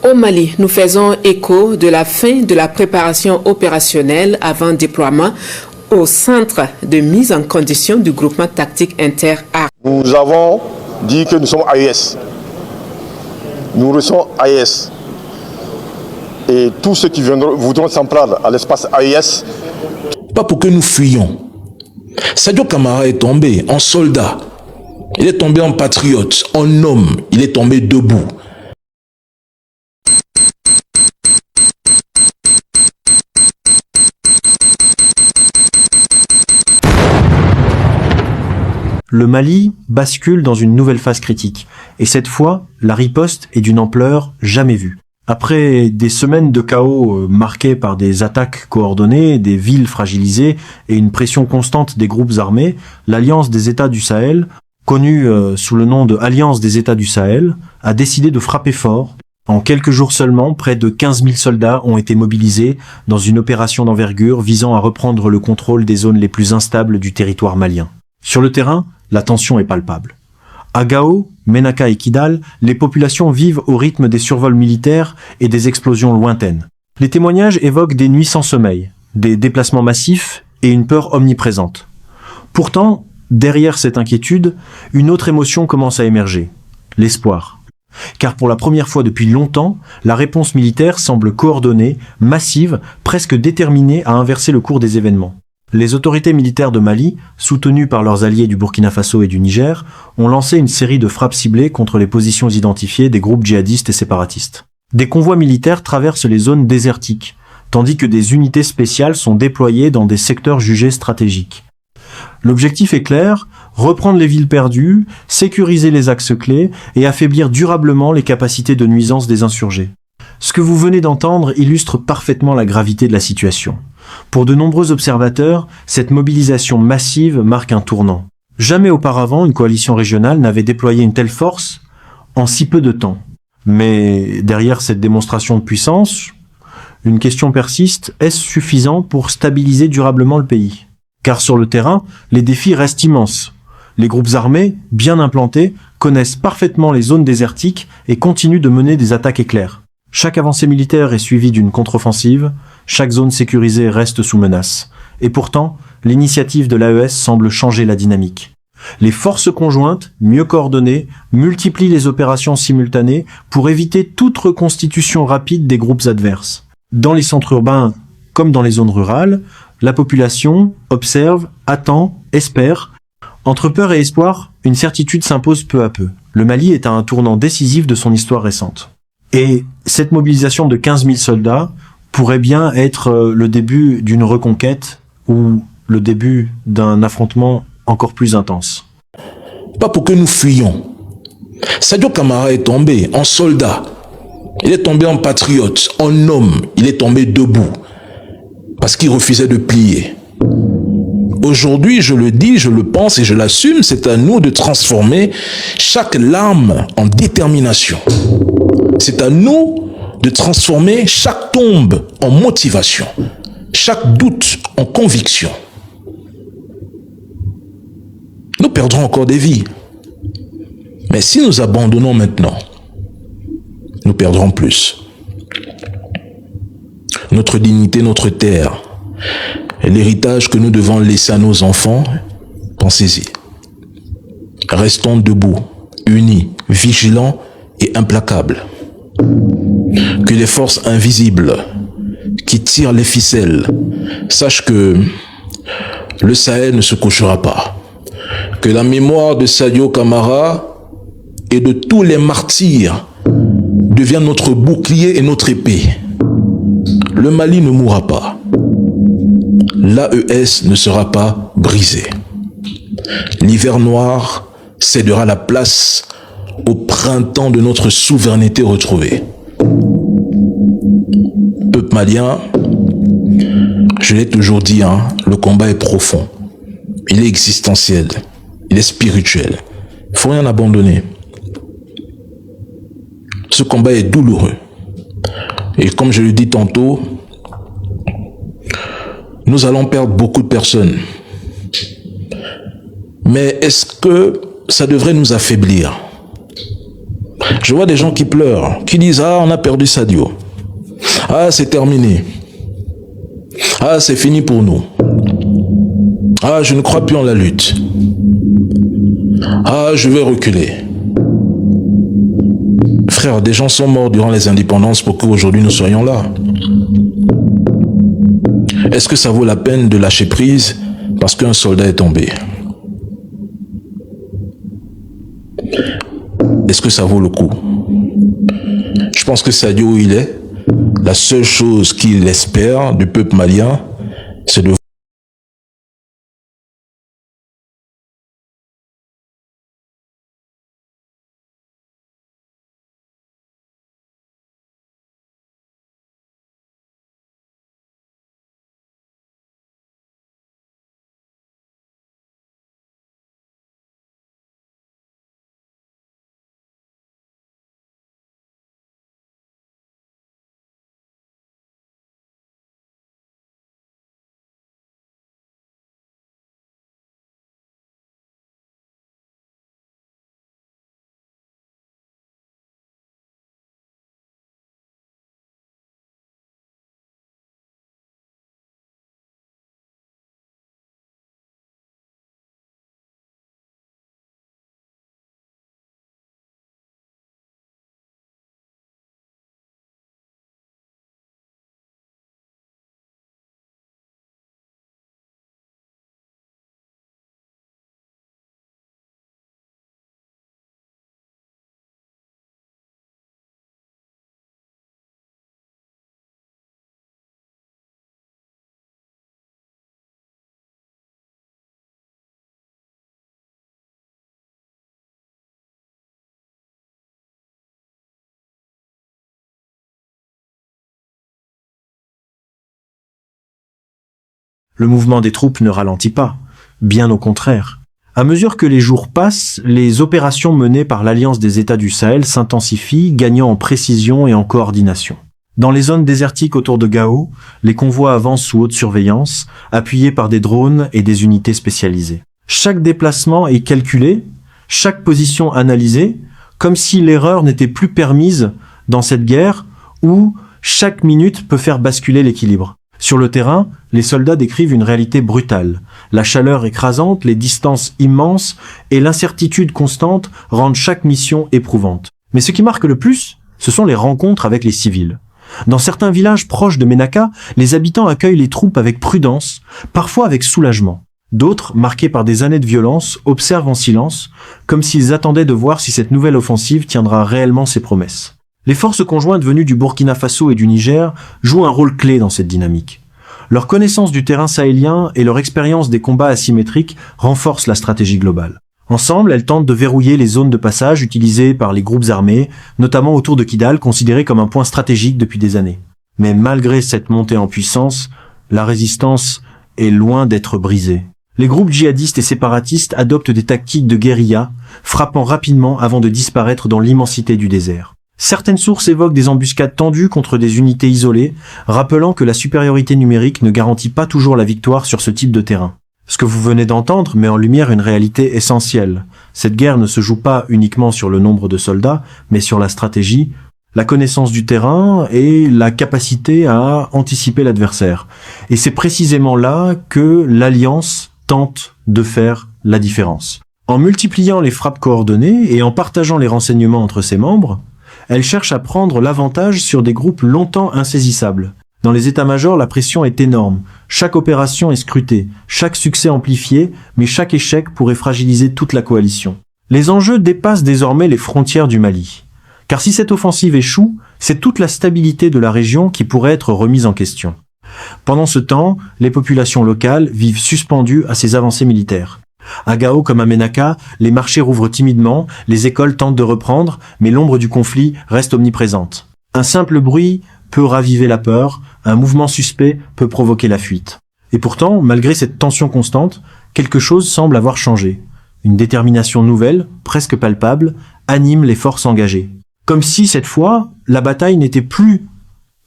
Au Mali, nous faisons écho de la fin de la préparation opérationnelle avant déploiement au centre de mise en condition du groupement tactique inter-armes. Nous avons dit que nous sommes AES. Nous restons AES. Et tous ceux qui voudront s'en prendre à l'espace AES. Pas pour que nous fuyions. Sadio Camara est tombé en soldat. Il est tombé en patriote, en homme. Il est tombé debout. Le Mali bascule dans une nouvelle phase critique. Et cette fois, la riposte est d'une ampleur jamais vue. Après des semaines de chaos marquées par des attaques coordonnées, des villes fragilisées et une pression constante des groupes armés, l'Alliance des États du Sahel, connue sous le nom de Alliance des États du Sahel, a décidé de frapper fort. En quelques jours seulement, près de 15 000 soldats ont été mobilisés dans une opération d'envergure visant à reprendre le contrôle des zones les plus instables du territoire malien. Sur le terrain, la tension est palpable. À Gao, Ménaka et Kidal, les populations vivent au rythme des survols militaires et des explosions lointaines. Les témoignages évoquent des nuits sans sommeil, des déplacements massifs et une peur omniprésente. Pourtant, derrière cette inquiétude, une autre émotion commence à émerger, l'espoir. Car pour la première fois depuis longtemps, la réponse militaire semble coordonnée, massive, presque déterminée à inverser le cours des événements. Les autorités militaires de Mali, soutenues par leurs alliés du Burkina Faso et du Niger, ont lancé une série de frappes ciblées contre les positions identifiées des groupes djihadistes et séparatistes. Des convois militaires traversent les zones désertiques, tandis que des unités spéciales sont déployées dans des secteurs jugés stratégiques. L'objectif est clair, reprendre les villes perdues, sécuriser les axes clés et affaiblir durablement les capacités de nuisance des insurgés. Ce que vous venez d'entendre illustre parfaitement la gravité de la situation. Pour de nombreux observateurs, cette mobilisation massive marque un tournant. Jamais auparavant, une coalition régionale n'avait déployé une telle force en si peu de temps. Mais derrière cette démonstration de puissance, une question persiste, est-ce suffisant pour stabiliser durablement le pays ? Car sur le terrain, les défis restent immenses. Les groupes armés, bien implantés, connaissent parfaitement les zones désertiques et continuent de mener des attaques éclairs. Chaque avancée militaire est suivie d'une contre-offensive, chaque zone sécurisée reste sous menace. Et pourtant, l'initiative de l'AES semble changer la dynamique. Les forces conjointes, mieux coordonnées, multiplient les opérations simultanées pour éviter toute reconstitution rapide des groupes adverses. Dans les centres urbains comme dans les zones rurales, la population observe, attend, espère. Entre peur et espoir, une certitude s'impose peu à peu. Le Mali est à un tournant décisif de son histoire récente. Et cette mobilisation de 15 000 soldats pourrait bien être le début d'une reconquête ou le début d'un affrontement encore plus intense. Pas pour que nous fuyions. Sadio Camara est tombé en soldat. Il est tombé en patriote, en homme. Il est tombé debout parce qu'il refusait de plier. Aujourd'hui, je le dis, je le pense et je l'assume, c'est à nous de transformer chaque larme en détermination. C'est à nous de transformer chaque tombe en motivation, chaque doute en conviction. Nous perdrons encore des vies. Mais si nous abandonnons maintenant, nous perdrons plus. Notre dignité, notre terre, et l'héritage que nous devons laisser à nos enfants, pensez-y. Restons debout, unis, vigilants et implacables. Que les forces invisibles qui tirent les ficelles sachent que le Sahel ne se couchera pas. Que la mémoire de Sadio Camara et de tous les martyrs devienne notre bouclier et notre épée. Le Mali ne mourra pas. L'AES ne sera pas brisé. L'hiver noir cédera la place au printemps de notre souveraineté retrouvée. Peuple malien, je l'ai toujours dit, le combat est profond. Il est existentiel. Il est spirituel. Il ne faut rien abandonner. Ce combat est douloureux. Et comme je le dis tantôt, nous allons perdre beaucoup de personnes. Mais est-ce que ça devrait nous affaiblir? Je vois des gens qui pleurent, qui disent « Ah, on a perdu Sadio. Ah, c'est terminé. Ah, c'est fini pour nous. Ah, je ne crois plus en la lutte. Ah, je vais reculer. » Frère, des gens sont morts durant les indépendances pour qu'aujourd'hui nous soyons là. Est-ce que ça vaut la peine de lâcher prise parce qu'un soldat est tombé? Est-ce que ça vaut le coup? Je pense que Sadio, où il est, la seule chose qu'il espère du peuple malien, c'est de Le mouvement des troupes ne ralentit pas, bien au contraire. À mesure que les jours passent, les opérations menées par l'Alliance des États du Sahel s'intensifient, gagnant en précision et en coordination. Dans les zones désertiques autour de Gao, les convois avancent sous haute surveillance, appuyés par des drones et des unités spécialisées. Chaque déplacement est calculé, chaque position analysée, comme si l'erreur n'était plus permise dans cette guerre où chaque minute peut faire basculer l'équilibre. Sur le terrain, les soldats décrivent une réalité brutale. La chaleur écrasante, les distances immenses et l'incertitude constante rendent chaque mission éprouvante. Mais ce qui marque le plus, ce sont les rencontres avec les civils. Dans certains villages proches de Ménaka, les habitants accueillent les troupes avec prudence, parfois avec soulagement. D'autres, marqués par des années de violence, observent en silence, comme s'ils attendaient de voir si cette nouvelle offensive tiendra réellement ses promesses. Les forces conjointes venues du Burkina Faso et du Niger jouent un rôle clé dans cette dynamique. Leur connaissance du terrain sahélien et leur expérience des combats asymétriques renforcent la stratégie globale. Ensemble, elles tentent de verrouiller les zones de passage utilisées par les groupes armés, notamment autour de Kidal, considéré comme un point stratégique depuis des années. Mais malgré cette montée en puissance, la résistance est loin d'être brisée. Les groupes djihadistes et séparatistes adoptent des tactiques de guérilla, frappant rapidement avant de disparaître dans l'immensité du désert. Certaines sources évoquent des embuscades tendues contre des unités isolées, rappelant que la supériorité numérique ne garantit pas toujours la victoire sur ce type de terrain. Ce que vous venez d'entendre met en lumière une réalité essentielle. Cette guerre ne se joue pas uniquement sur le nombre de soldats, mais sur la stratégie, la connaissance du terrain et la capacité à anticiper l'adversaire. Et c'est précisément là que l'Alliance tente de faire la différence. En multipliant les frappes coordonnées et en partageant les renseignements entre ses membres, elle cherche à prendre l'avantage sur des groupes longtemps insaisissables. Dans les états-majors, la pression est énorme. Chaque opération est scrutée, chaque succès amplifié, mais chaque échec pourrait fragiliser toute la coalition. Les enjeux dépassent désormais les frontières du Mali. Car si cette offensive échoue, c'est toute la stabilité de la région qui pourrait être remise en question. Pendant ce temps, les populations locales vivent suspendues à ces avancées militaires. À Gao comme à Ménaka, les marchés rouvrent timidement, les écoles tentent de reprendre, mais l'ombre du conflit reste omniprésente. Un simple bruit peut raviver la peur, un mouvement suspect peut provoquer la fuite. Et pourtant, malgré cette tension constante, quelque chose semble avoir changé. Une détermination nouvelle, presque palpable, anime les forces engagées. Comme si, cette fois, la bataille n'était plus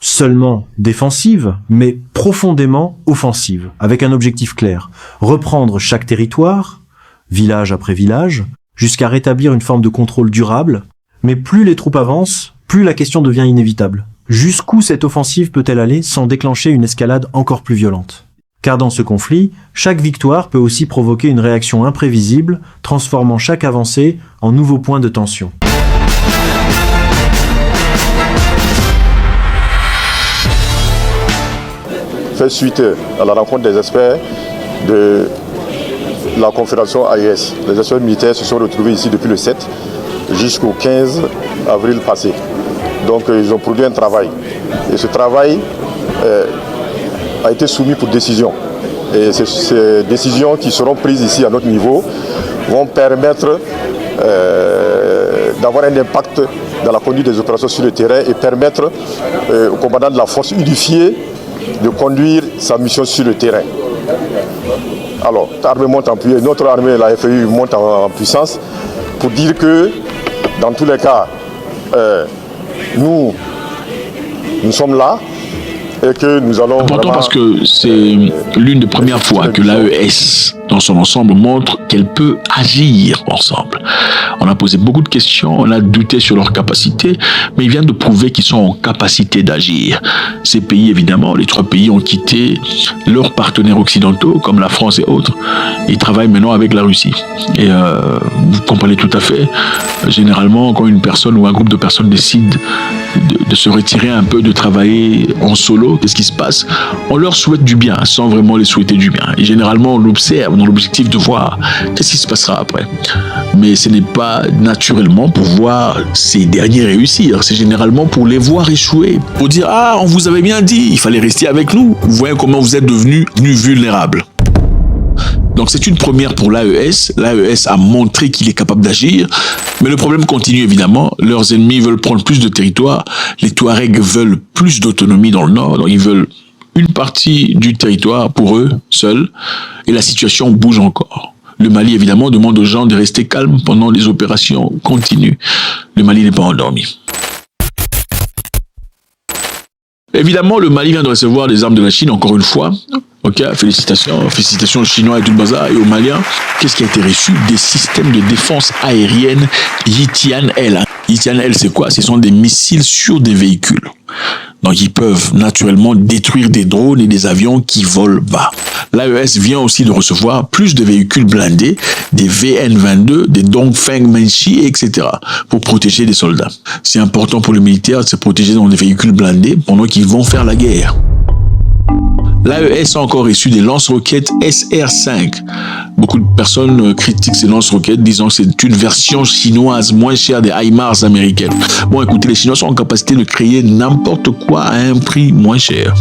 seulement défensive, mais profondément offensive, avec un objectif clair. Reprendre chaque territoire, village après village, jusqu'à rétablir une forme de contrôle durable, Mais plus les troupes avancent, plus la question devient inévitable. Jusqu'où cette offensive peut-elle aller sans déclencher une escalade encore plus violente ? Car dans ce conflit, chaque victoire peut aussi provoquer une réaction imprévisible, transformant chaque avancée en nouveau point de tension. Fait suite à la rencontre des experts de la confédération AES. Les experts militaires se sont retrouvés ici depuis le 7 jusqu'au 15 avril passé. Donc ils ont produit un travail. Et ce travail a été soumis pour décision. Et ces décisions qui seront prises ici à notre niveau vont permettre d'avoir un impact dans la conduite des opérations sur le terrain et permettre au commandant de la force unifiée de conduire sa mission sur le terrain. Alors, l'armée monte en puissance, notre armée, la FEU, monte en puissance pour dire que, dans tous les cas, nous sommes là et que nous allons... Important parce que c'est l'une des premières fois que l'AES, dans son ensemble, montre qu'elle peut agir ensemble. On a posé beaucoup de questions, on a douté sur leur capacité, mais ils viennent de prouver qu'ils sont en capacité d'agir. Ces pays, évidemment, les 3 pays ont quitté leurs partenaires occidentaux, comme la France et autres. Ils travaillent maintenant avec la Russie. Et vous comprenez tout à fait, généralement, quand une personne ou un groupe de personnes décide de se retirer un peu, de travailler en solo, qu'est-ce qui se passe? On leur souhaite du bien, sans vraiment les souhaiter du bien. Et généralement, on l'observe dans l'objectif de voir qu'est-ce qui se passera après. Mais ce n'est pas naturellement pour voir ces derniers réussir, c'est généralement pour les voir échouer, pour dire « Ah, on vous avait bien dit, il fallait rester avec nous. Vous voyez comment vous êtes devenus vulnérables. » Donc c'est une première pour l'AES. L'AES a montré qu'il est capable d'agir, mais le problème continue évidemment. Leurs ennemis veulent prendre plus de territoire. Les Touaregs veulent plus d'autonomie dans le nord, donc ils veulent une partie du territoire pour eux seuls, et la situation bouge encore. Le Mali évidemment demande aux gens de rester calmes pendant les opérations continues. Le Mali n'est pas endormi. Évidemment, le Mali vient de recevoir des armes de la Chine, encore une fois. Ok, félicitations aux Chinois et tout le bazar. Et aux Maliens, qu'est-ce qui a été reçu? Des systèmes de défense aérienne Yitian-L. Yitian-L, c'est quoi? Ce sont des missiles sur des véhicules. Donc, ils peuvent naturellement détruire des drones et des avions qui volent bas. L'AES vient aussi de recevoir plus de véhicules blindés, des VN-22, des Dongfeng Menchi, etc., pour protéger les soldats. C'est important pour les militaires de se protéger dans des véhicules blindés pendant qu'ils vont faire la guerre. L'AES a encore reçu des lance-roquettes SR-5. Beaucoup de personnes critiquent ces lance-roquettes, disant que c'est une version chinoise moins chère des HIMARS américaines. Bon, écoutez, les Chinois sont en capacité de créer n'importe quoi à un prix moins cher.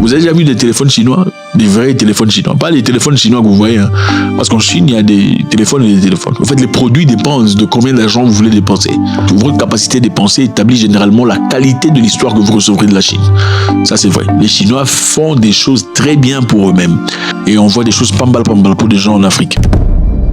Vous avez déjà vu des téléphones chinois? Des vrais téléphones chinois. Pas les téléphones chinois que vous voyez. Hein. Parce qu'en Chine, il y a des téléphones et des téléphones. En fait, les produits dépendent de combien d'argent vous voulez dépenser. Votre capacité de dépenser établit généralement la qualité de l'histoire que vous recevrez de la Chine. Ça, c'est vrai. Les Chinois font des choses très bien pour eux-mêmes. Et on voit des choses pambal pour des gens en Afrique.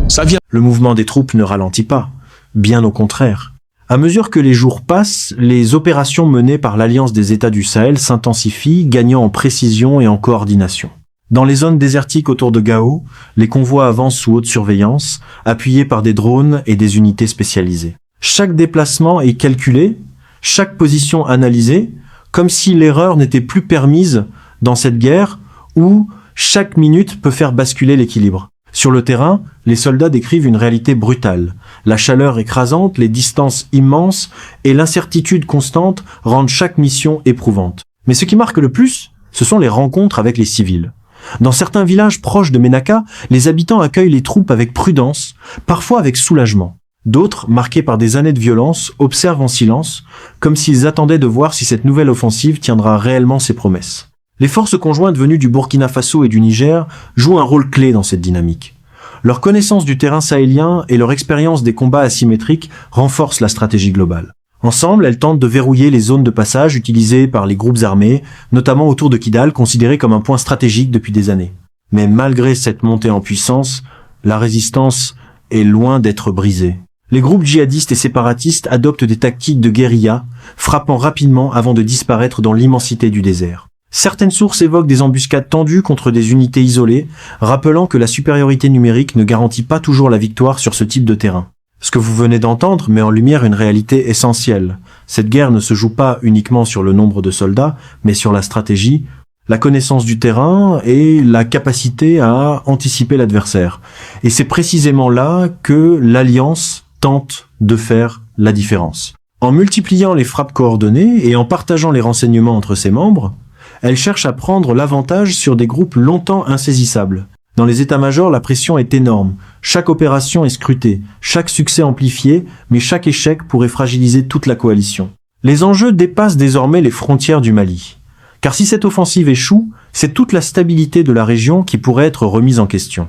Ça vient. Le mouvement des troupes ne ralentit pas. Bien au contraire. À mesure que les jours passent, les opérations menées par l'Alliance des États du Sahel s'intensifient, gagnant en précision et en coordination. Dans les zones désertiques autour de Gao, les convois avancent sous haute surveillance, appuyés par des drones et des unités spécialisées. Chaque déplacement est calculé, chaque position analysée, comme si l'erreur n'était plus permise dans cette guerre où chaque minute peut faire basculer l'équilibre. Sur le terrain, les soldats décrivent une réalité brutale. La chaleur écrasante, les distances immenses et l'incertitude constante rendent chaque mission éprouvante. Mais ce qui marque le plus, ce sont les rencontres avec les civils. Dans certains villages proches de Ménaka, les habitants accueillent les troupes avec prudence, parfois avec soulagement. D'autres, marqués par des années de violence, observent en silence, comme s'ils attendaient de voir si cette nouvelle offensive tiendra réellement ses promesses. Les forces conjointes venues du Burkina Faso et du Niger jouent un rôle clé dans cette dynamique. Leur connaissance du terrain sahélien et leur expérience des combats asymétriques renforcent la stratégie globale. Ensemble, elles tentent de verrouiller les zones de passage utilisées par les groupes armés, notamment autour de Kidal, considéré comme un point stratégique depuis des années. Mais malgré cette montée en puissance, la résistance est loin d'être brisée. Les groupes djihadistes et séparatistes adoptent des tactiques de guérilla, frappant rapidement avant de disparaître dans l'immensité du désert. Certaines sources évoquent des embuscades tendues contre des unités isolées, rappelant que la supériorité numérique ne garantit pas toujours la victoire sur ce type de terrain. Ce que vous venez d'entendre met en lumière une réalité essentielle. Cette guerre ne se joue pas uniquement sur le nombre de soldats, mais sur la stratégie, la connaissance du terrain et la capacité à anticiper l'adversaire. Et c'est précisément là que l'Alliance tente de faire la différence. En multipliant les frappes coordonnées et en partageant les renseignements entre ses membres, elle cherche à prendre l'avantage sur des groupes longtemps insaisissables. Dans les états-majors, la pression est énorme. Chaque opération est scrutée, chaque succès amplifié, mais chaque échec pourrait fragiliser toute la coalition. Les enjeux dépassent désormais les frontières du Mali. Car si cette offensive échoue, c'est toute la stabilité de la région qui pourrait être remise en question.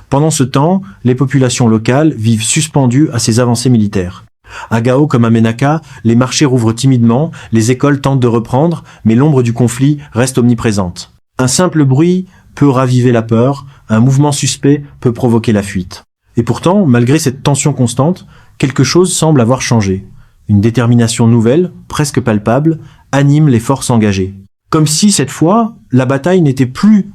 Pendant ce temps, les populations locales vivent suspendues à ces avancées militaires. À Gao comme à Ménaka, les marchés rouvrent timidement, les écoles tentent de reprendre, mais l'ombre du conflit reste omniprésente. Un simple bruit peut raviver la peur, un mouvement suspect peut provoquer la fuite. Et pourtant, malgré cette tension constante, quelque chose semble avoir changé. Une détermination nouvelle, presque palpable, anime les forces engagées. Comme si, cette fois, la bataille n'était plus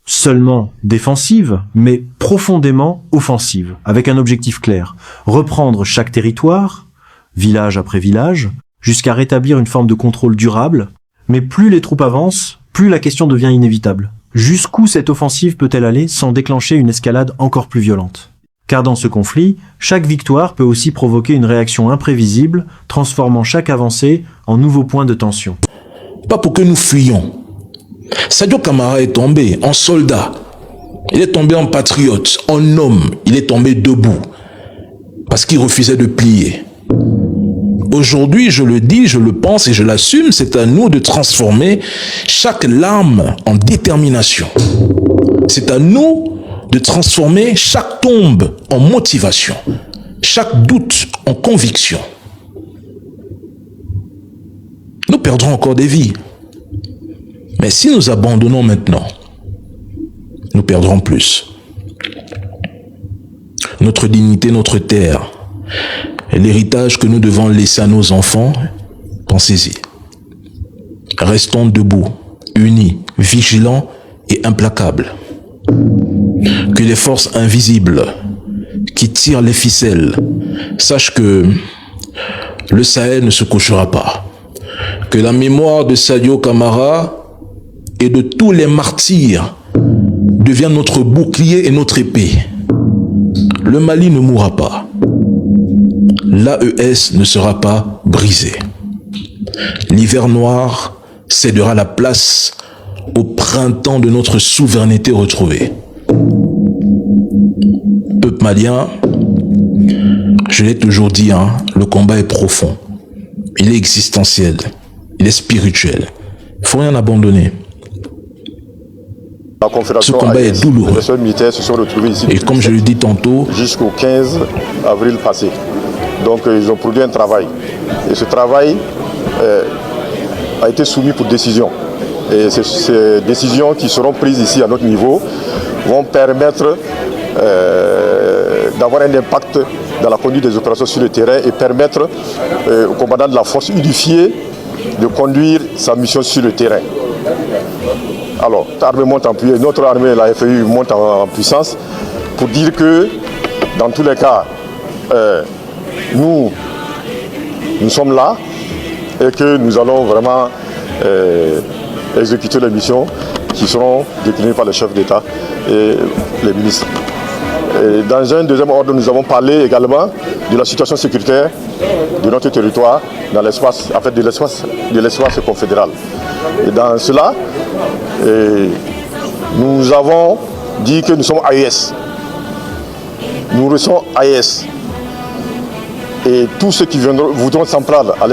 seulement défensive, mais profondément offensive, avec un objectif clair. Reprendre chaque territoire, village après village, jusqu'à rétablir une forme de contrôle durable. Mais plus les troupes avancent, plus la question devient inévitable. Jusqu'où cette offensive peut-elle aller sans déclencher une escalade encore plus violente ? Car dans ce conflit, chaque victoire peut aussi provoquer une réaction imprévisible, transformant chaque avancée en nouveau point de tension. Pas pour que nous fuyions. Sadio Camara est tombé en soldat. Il est tombé en patriote, en homme. Il est tombé debout. Parce qu'il refusait de plier. Aujourd'hui, je le dis, je le pense et je l'assume, c'est à nous de transformer chaque larme en détermination. C'est à nous de transformer chaque tombe en motivation, chaque doute en conviction. Nous perdrons encore des vies. Mais si nous abandonnons maintenant, nous perdrons plus. Notre dignité, notre terre, et l'héritage que nous devons laisser à nos enfants, pensez-y. Restons debout, unis, vigilants et implacables. Que les forces invisibles qui tirent les ficelles sachent que le Sahel ne se couchera pas. Que la mémoire de Sadio Camara et de tous les martyrs devient notre bouclier et notre épée. Le Mali ne mourra pas. L'AES ne sera pas brisé. L'hiver noir cédera la place au printemps de notre souveraineté retrouvée. Peuple malien, je l'ai toujours dit, le combat est profond. Il est existentiel. Il est spirituel. Il ne faut rien abandonner. Ce combat est douloureux. Les militaires se sont retrouvés ici. Et comme je le dis tantôt, jusqu'au 15 avril passé. Donc ils ont produit un travail. Et ce travail a été soumis pour décision. Et ces décisions qui seront prises ici à notre niveau vont permettre d'avoir un impact dans la conduite des opérations sur le terrain et permettre au commandant de la force unifiée de conduire sa mission sur le terrain. Alors, l'armée monte en puissance, notre armée, la FEU, monte en puissance pour dire que, dans tous les cas, nous sommes là et que nous allons vraiment exécuter les missions qui seront déclinées par les chefs d'État et les ministres. Et dans un deuxième ordre, nous avons parlé également de la situation sécuritaire de notre territoire dans l'espace, en fait de l'espace confédéral. Et dans cela, nous avons dit que nous sommes AES. Nous restons AES. Et tous ceux qui voudront s'en prendre à